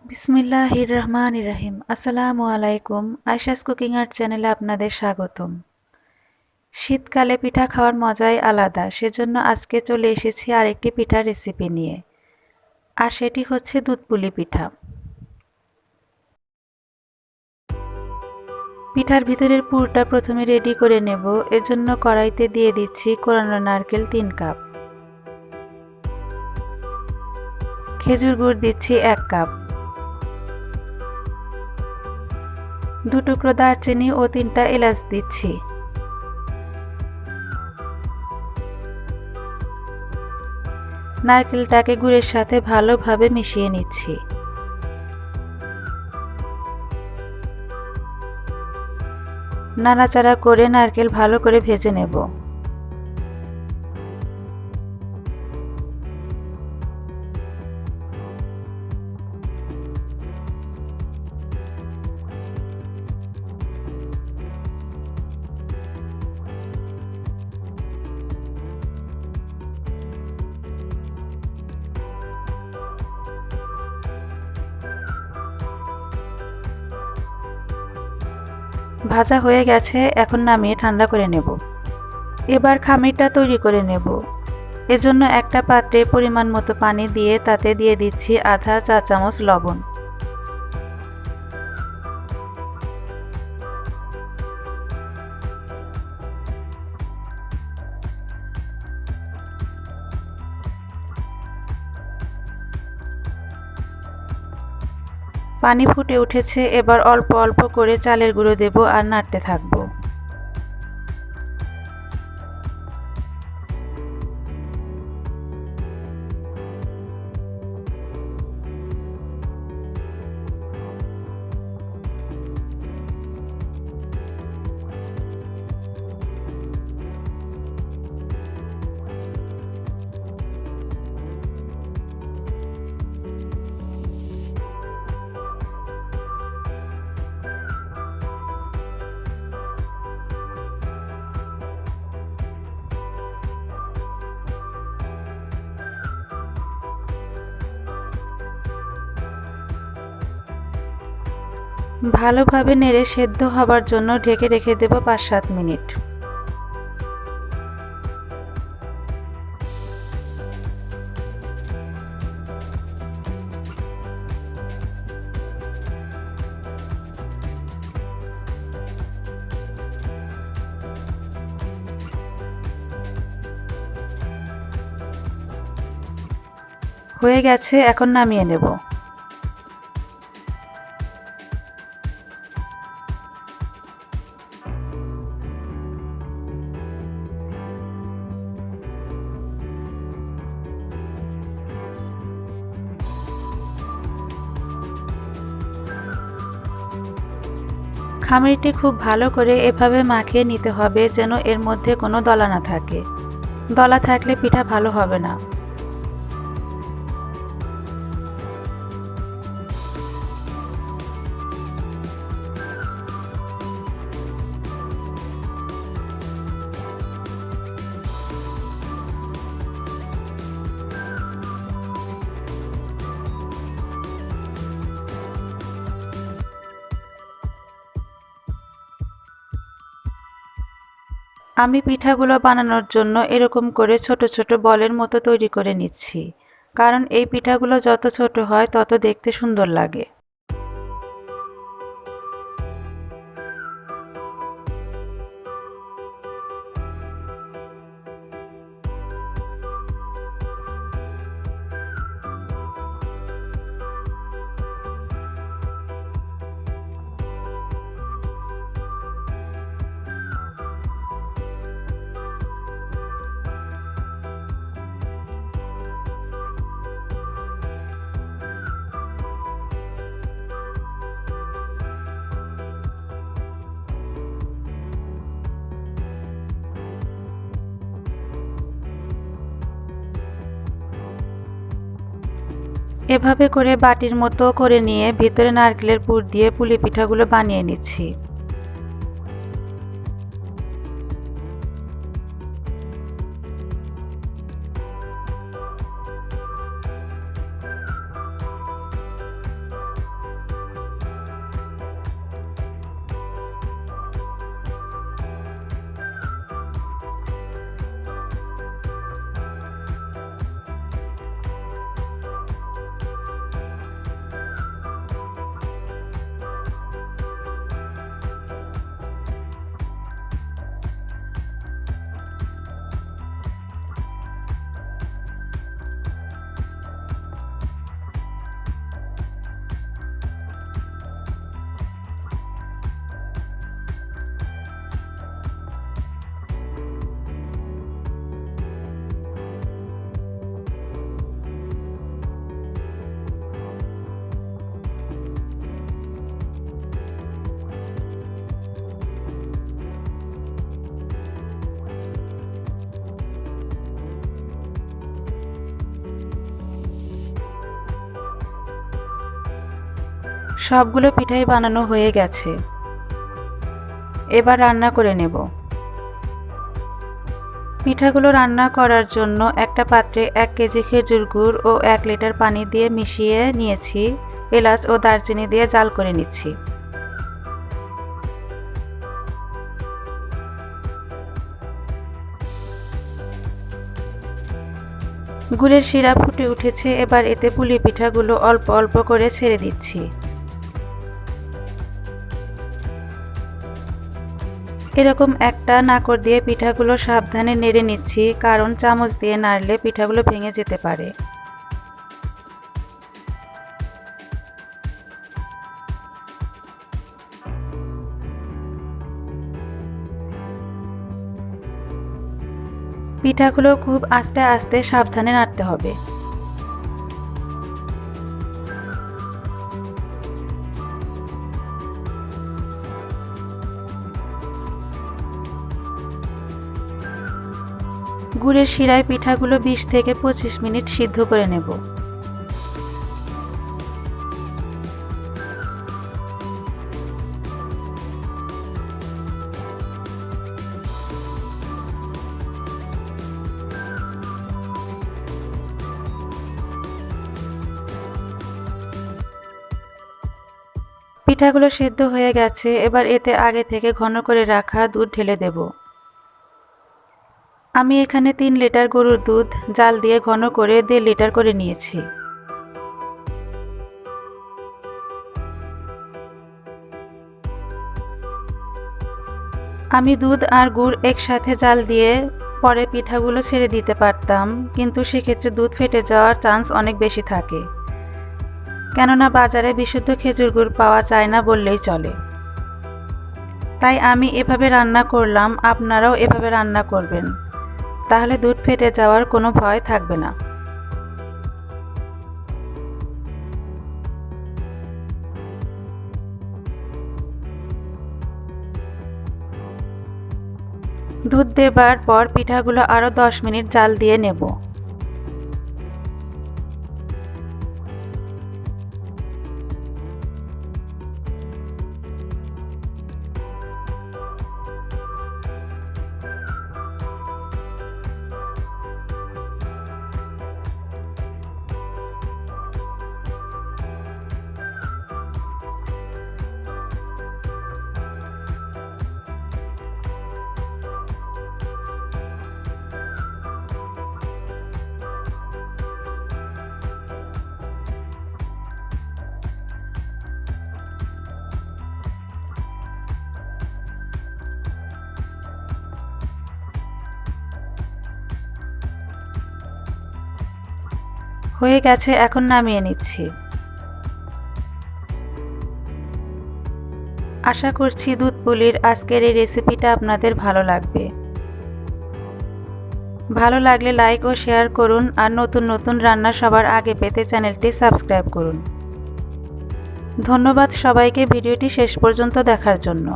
বিসমিল্লাহির রহমানির রহিম। আসসালামু আলাইকুম। আয়শাস কুকিং আর্ট চ্যানেলে আপনাদের স্বাগতম। শীতকালে পিঠা খাওয়ার মজাই আলাদা, সেজন্য আজকে চলে এসেছি আরেকটি পিঠার রেসিপি নিয়ে, আর সেটি হচ্ছে দুধ পুলি পিঠা। পিঠার ভিতরের পুরটা প্রথমে রেডি করে নেব। এজন্য কড়াইতে দিয়ে দিচ্ছি কোরানো নারকেল 3 কাপ, খেজুর গুড় দিচ্ছি 1 কাপ, 2 টুকরো দারচিনি ও 3টা এলাচ দিচ্ছি। নারকেলটাকে গুড়ের সাথে ভালোভাবে মিশিয়ে নিচ্ছি। নাড়াচাড়া করে নারকেল ভালো করে ভেজে নেব। ভাজা হয়ে গেছে, এখন নামিয়ে ঠান্ডা করে নেব। এবার খামিরটা তৈরি করে নেব। এজন্য একটা পাত্রে পরিমাণ মতো পানি দিয়ে তাতে দিয়ে দিচ্ছি আধা চা চামচ লবণ। পানি ফুটে উঠেছে, এবার অল্প অল্প করে চালের গুঁড়ো দেব আর নাড়তে থাকবো। ভালোভাবে নেড়ে সেদ্ধ হবার জন্য ঢেকে রেখে দেব 5-7 মিনিট। হয়ে গেছে, এখন নামিয়ে নেব। খামিরটি খুব ভালো করে এভাবে মাখিয়ে নিতে হবে যেন এর মধ্যে কোনো দলা না থাকে। দলা থাকলে পিঠা ভালো হবে না। আমি পিঠাগুলো বানানোর জন্য এরকম করে ছোট ছোট বলের মতো তৈরি করে নিচ্ছি, কারণ এই পিঠাগুলো যত ছোট হয় তত দেখতে সুন্দর লাগে। এভাবে করে বাটির মতো করে নিয়ে ভিতরে নারকেলের পুর দিয়ে পুলি পিঠাগুলো বানিয়ে নিচ্ছি। সবগুলো পিঠাই বানানো হয়ে গেছে। এবার রান্না করে নেব। পিঠাগুলো রান্না করার জন্য একটা পাত্রে 1 কেজি খেজুর গুড় ও 1 লিটার পানি দিয়ে মিশিয়ে নিয়েছি। এলাচ ও দারচিনি দিয়ে জাল করে নিচ্ছি। গুড়ের শিরা ফুটে উঠেছে। এবার এতে পুলি পিঠাগুলো অল্প অল্প করে ছেড়ে দিচ্ছি। এরকম একটা নাকড় দিয়ে পিঠাগুলো সাবধানে নেড়ে নিচ্ছি, কারণ চামচ দিয়ে নাড়লে পিঠাগুলো ভেঙে যেতে পারে। পিঠাগুলো খুব আস্তে আস্তে সাবধানে নাড়তে হবে। গুড়ের শিরায় পিঠাগুলো 20 থেকে 25 মিনিট সিদ্ধ করে নেব। পিঠাগুলো সিদ্ধ হয়ে গেছে। এবার এতে আগে থেকে ঘন করে রাখা দুধ ঢেলে দেব। আমি এখানে 3 লিটার গরুর দুধ জাল দিয়ে ঘন করে 1.5 লিটার করে নিয়েছি। আমি দুধ আর গুড় একসাথে জাল দিয়ে পরে পিঠাগুলো ছেড়ে দিতে পারতাম, কিন্তু সেক্ষেত্রে দুধ ফেটে যাওয়ার চান্স অনেক বেশি থাকে, কেননা বাজারে বিশুদ্ধ খেজুর গুড় পাওয়া যায় না বললেই চলে। তাই আমি এভাবে রান্না করলাম, আপনারাও এভাবে রান্না করবেন, তাহলে দুধ ফেটে যাওয়ার কোনো ভয় থাকবে না। দুধ দেবার পর পিঠাগুলো আরও 10 মিনিট জাল দিয়ে নেব। হয়ে গেছে, এখন নামিয়ে নিচ্ছি। আশা করছি দুধ পুলির আজকের এই রেসিপিটা আপনাদের ভালো লাগবে। ভালো লাগলে লাইক ও শেয়ার করুন, আর নতুন নতুন রান্না সবার আগে পেতে চ্যানেলটি সাবস্ক্রাইব করুন। ধন্যবাদ সবাইকে ভিডিওটি শেষ পর্যন্ত দেখার জন্য।